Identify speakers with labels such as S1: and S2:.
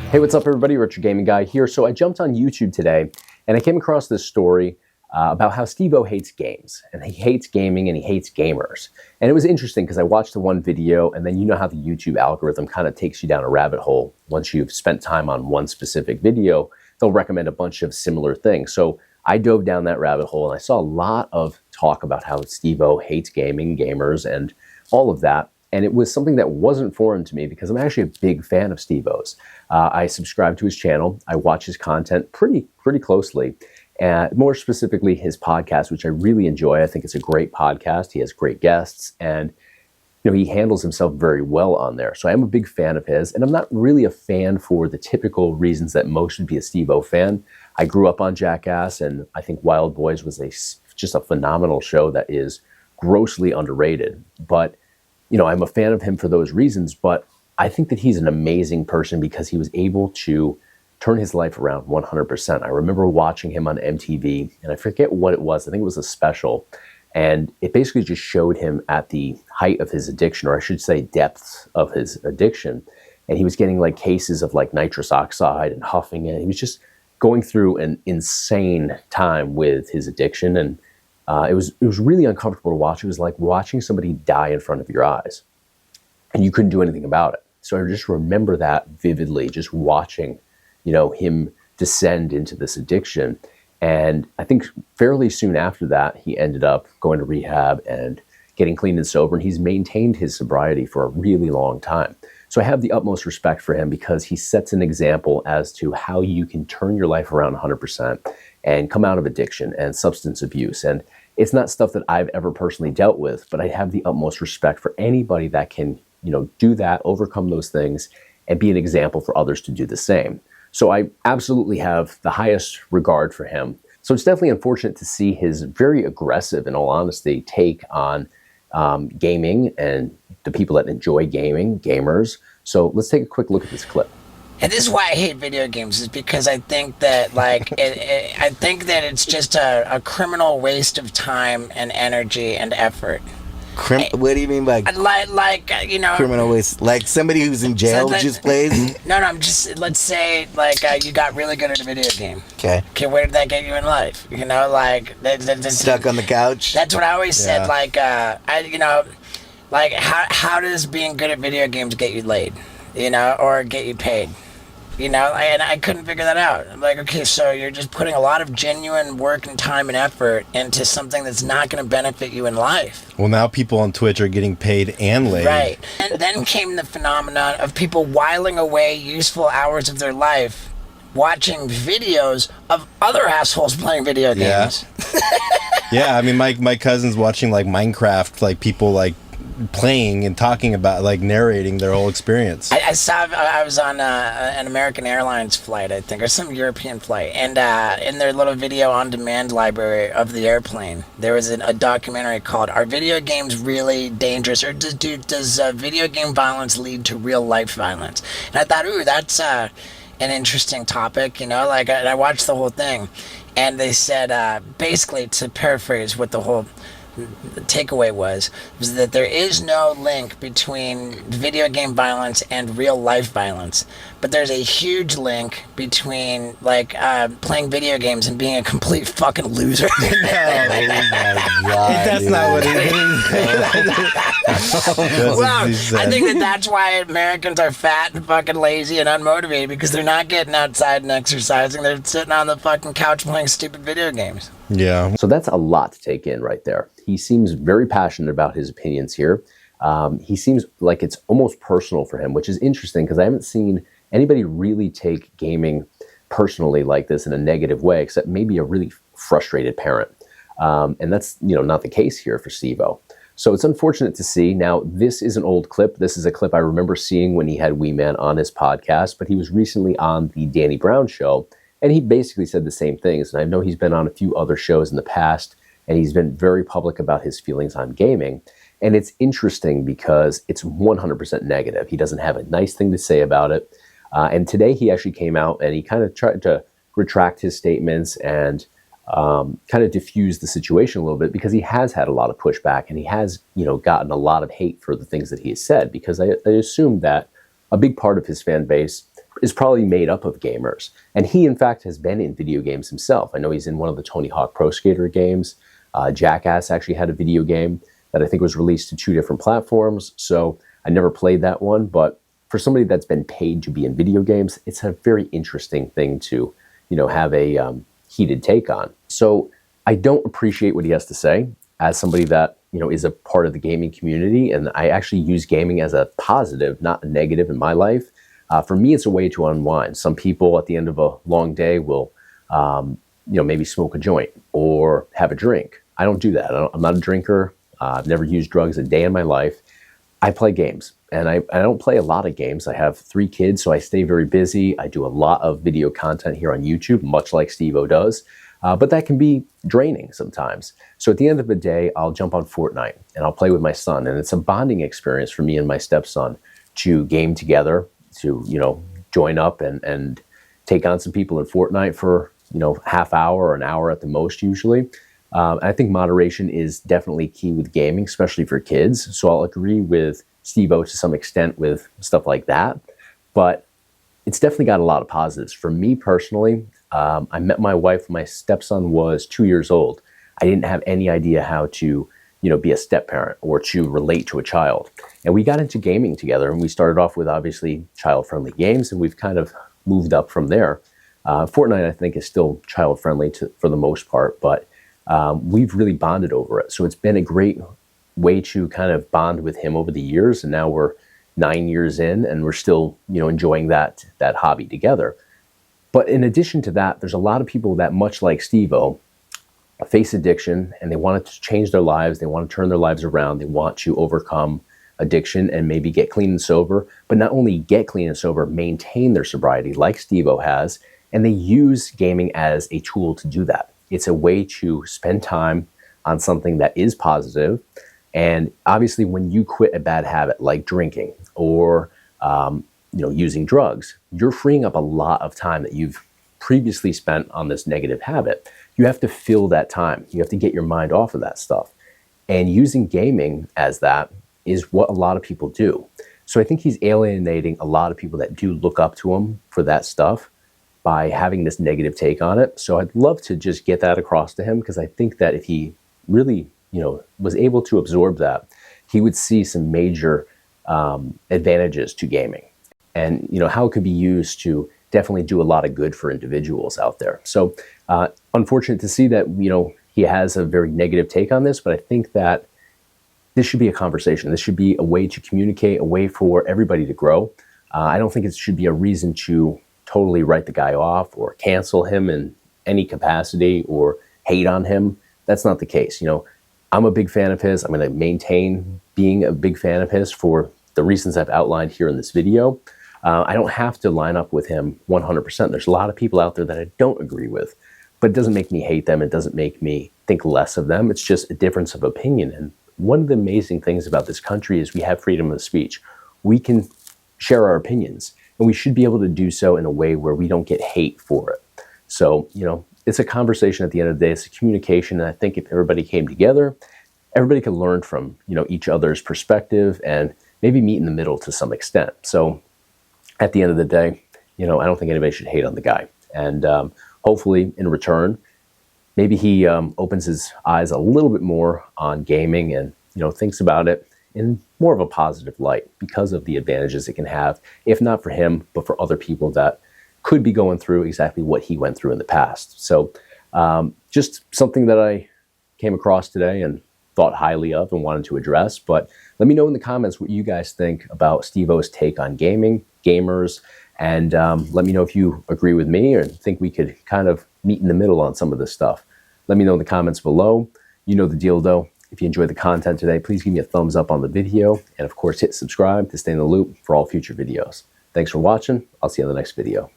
S1: Hey, what's up everybody? Retro Gaming Guy here. So I jumped on YouTube today and I came across this story about how Steve-O hates games, and he hates gaming and he hates gamers. And it was interesting because I watched the one video, and then you know how the YouTube algorithm kind of takes you down a rabbit hole. Once you've spent time on one specific video, they'll recommend a bunch of similar things. So I dove down that rabbit hole and I saw a lot of talk about how Steve-O hates gaming, gamers, and all of that. And it was something that wasn't foreign to me because I'm actually a big fan of Steve-O's. I subscribe to his channel. I watch his content pretty closely. And more specifically, his podcast, which I really enjoy. I think it's a great podcast. He has great guests, and he handles himself very well on there. So I am a big fan of his, and I'm not really a fan for the typical reasons that most would be a Steve-O fan. I grew up on Jackass, and I think Wild Boys was just a phenomenal show that is grossly underrated. But I'm a fan of him for those reasons, but I think that he's an amazing person because he was able to turn his life around 100%. I remember watching him on MTV, and I forget what it was. I think it was a special, and it basically just showed him at the height of his addiction, or I should say depths of his addiction. And he was getting like cases of like nitrous oxide and huffing it. He was just going through an insane time with his addiction, and it was really uncomfortable to watch. It was like watching somebody die in front of your eyes, and you couldn't do anything about it. So I just remember that vividly, just watching, him descend into this addiction. And I think fairly soon after that, he ended up going to rehab and getting clean and sober, and he's maintained his sobriety for a really long time. So I have the utmost respect for him because he sets an example as to how you can turn your life around 100% and come out of addiction and substance abuse. And it's not stuff that I've ever personally dealt with, but I have the utmost respect for anybody that can, do that, overcome those things, and be an example for others to do the same. So I absolutely have the highest regard for him. So it's definitely unfortunate to see his very aggressive, in all honesty, take on gaming and the people that enjoy gaming, gamers. So let's take a quick look at this clip.
S2: And this is why I hate video games, is because I think that I think that it's just a criminal waste of time and energy and effort.
S3: What do you mean by criminal waste? Like somebody who's in jail just plays?
S2: No, I'm just, let's say you got really good at a video game.
S3: Okay,
S2: where did that get you in life?
S3: Stuck on the couch.
S2: That's what I always said. How does being good at video games get you laid? Or get you paid? And I couldn't figure that out. I'm like, okay, so you're just putting a lot of genuine work and time and effort into something that's not going to benefit you in life.
S4: Well, now people on Twitch are getting paid and laid.
S2: Right. And then came the phenomenon of people whiling away useful hours of their life watching videos of other assholes playing video games.
S4: Yeah, I mean, my cousin's watching Minecraft, people playing and talking about, narrating their whole experience.
S2: I was on an American Airlines flight, I think, or some European flight, and in their little video on demand library of the airplane, there was a documentary called "Are Video Games Really Dangerous?" or does video game violence lead to real life violence? And I thought, ooh, that's an interesting topic, and I watched the whole thing, and they said, basically, to paraphrase what the whole takeaway was that there is no link between video game violence and real life violence, but there's a huge link between playing video games and being a complete fucking loser.
S3: Oh my God,
S4: that's not what it is.
S2: Well, I think that's why Americans are fat and fucking lazy and unmotivated, because they're not getting outside and exercising. They're sitting on the fucking couch playing stupid video games.
S4: Yeah.
S1: So that's a lot to take in right there. He seems very passionate about his opinions here. He seems like it's almost personal for him, which is interesting because I haven't seen anybody really take gaming personally like this in a negative way, except maybe a really frustrated parent. And that's not the case here for Steve-O. So it's unfortunate to see. Now, this is an old clip. This is a clip I remember seeing when he had Wee Man on his podcast, but he was recently on the Danny Brown show, and he basically said the same things. And I know he's been on a few other shows in the past, and he's been very public about his feelings on gaming. And it's interesting because it's 100% negative. He doesn't have a nice thing to say about it. And today he actually came out and he kind of tried to retract his statements and kind of diffuse the situation a little bit, because he has had a lot of pushback and he has, gotten a lot of hate for the things that he has said, because I assume that a big part of his fan base is probably made up of gamers. And he, in fact, has been in video games himself. I know he's in one of the Tony Hawk Pro Skater games. Jackass actually had a video game that I think was released to 2 different platforms. So I never played that one, but for somebody that's been paid to be in video games, it's a very interesting thing to, have a heated take on. So I don't appreciate what he has to say as somebody that, is a part of the gaming community. And I actually use gaming as a positive, not a negative in my life. For me, it's a way to unwind. Some people at the end of a long day will, maybe smoke a joint or have a drink. I don't do that. I'm not a drinker. I've never used drugs a day in my life. I play games, and I don't play a lot of games. I have 3 kids, so I stay very busy. I do a lot of video content here on YouTube, much like Steve-O does, but that can be draining sometimes. So at the end of the day, I'll jump on Fortnite, and I'll play with my son, and it's a bonding experience for me and my stepson to game together, to, join up and take on some people in Fortnite for, half hour or an hour at the most usually. I think moderation is definitely key with gaming, especially for kids. So I'll agree with Steve-O to some extent with stuff like that. But it's definitely got a lot of positives. For me personally, I met my wife when my stepson was 2 years old. I didn't have any idea how to, be a step parent or to relate to a child. And we got into gaming together, and we started off with obviously child-friendly games, and we've kind of moved up from there. Fortnite, I think, is still child-friendly for the most part, but we've really bonded over it. So it's been a great way to kind of bond with him over the years. And now we're 9 years in, and we're still, enjoying that hobby together. But in addition to that, there's a lot of people that, much like Steve-O, face addiction, and they want to change their lives. They want to turn their lives around. They want to overcome addiction and maybe get clean and sober, but not only get clean and sober, maintain their sobriety like Steve-O has. And they use gaming as a tool to do that. It's a way to spend time on something that is positive. And obviously, when you quit a bad habit like drinking or using drugs, you're freeing up a lot of time that you've previously spent on this negative habit. You have to fill that time. You have to get your mind off of that stuff. And using gaming as that is what a lot of people do. So I think he's alienating a lot of people that do look up to him for that stuff by having this negative take on it. So I'd love to just get that across to him, because I think that if he really, was able to absorb that, he would see some major advantages to gaming, and how it could be used to definitely do a lot of good for individuals out there. So unfortunate to see that he has a very negative take on this, but I think that this should be a conversation. This should be a way to communicate, a way for everybody to grow. I don't think it should be a reason to totally write the guy off or cancel him in any capacity or hate on him. That's not the case. I'm a big fan of his. I'm going to maintain being a big fan of his for the reasons I've outlined here in this video. I don't have to line up with him 100%. There's a lot of people out there that I don't agree with, but it doesn't make me hate them. It doesn't make me think less of them. It's just a difference of opinion. And one of the amazing things about this country is we have freedom of speech. We can share our opinions, and we should be able to do so in a way where we don't get hate for it. So, it's a conversation at the end of the day. It's a communication. And I think if everybody came together, everybody could learn from, each other's perspective and maybe meet in the middle to some extent. So at the end of the day, I don't think anybody should hate on the guy. And hopefully in return, maybe he opens his eyes a little bit more on gaming and, thinks about it in more of a positive light because of the advantages it can have, if not for him, but for other people that could be going through exactly what he went through in the past. So just something that I came across today and thought highly of and wanted to address. But let me know in the comments what you guys think about Steve-O's take on gaming, gamers, and let me know if you agree with me or think we could kind of meet in the middle on some of this stuff. Let me know in the comments below. You know the deal though. If you enjoyed the content today, please give me a thumbs up on the video. And of course, hit subscribe to stay in the loop for all future videos. Thanks for watching. I'll see you on the next video.